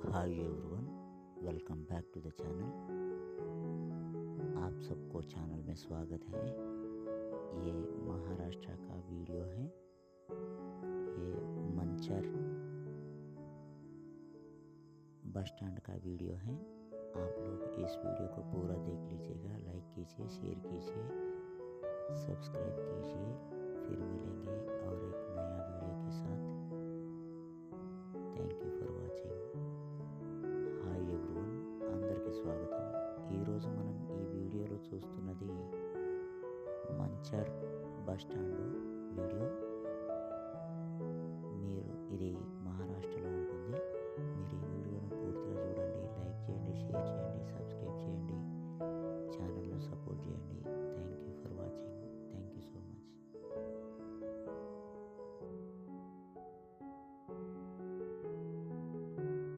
Hi everyone, welcome back to the channel. आप सबको channel में स्वागत है। ये महाराष्ट्र का वीडियो है। ये मंचर बस स्टैंड का वीडियो है। आप लोग इस वीडियो को पूरा देख लीजिएगा, लाइक कीजिए, शेयर कीजिए, सब्सक्राइब कीजिए। फिर मिलेंगे और एक नया वीडियो के साथ। Thank you for watching. Hi everyone, అందరికీ స్వాగతం। ఈరోజు మనం ఈ వీడియోలో చూస్తున్నది మంచర్ బస్ స్టాండ్ వీడియో।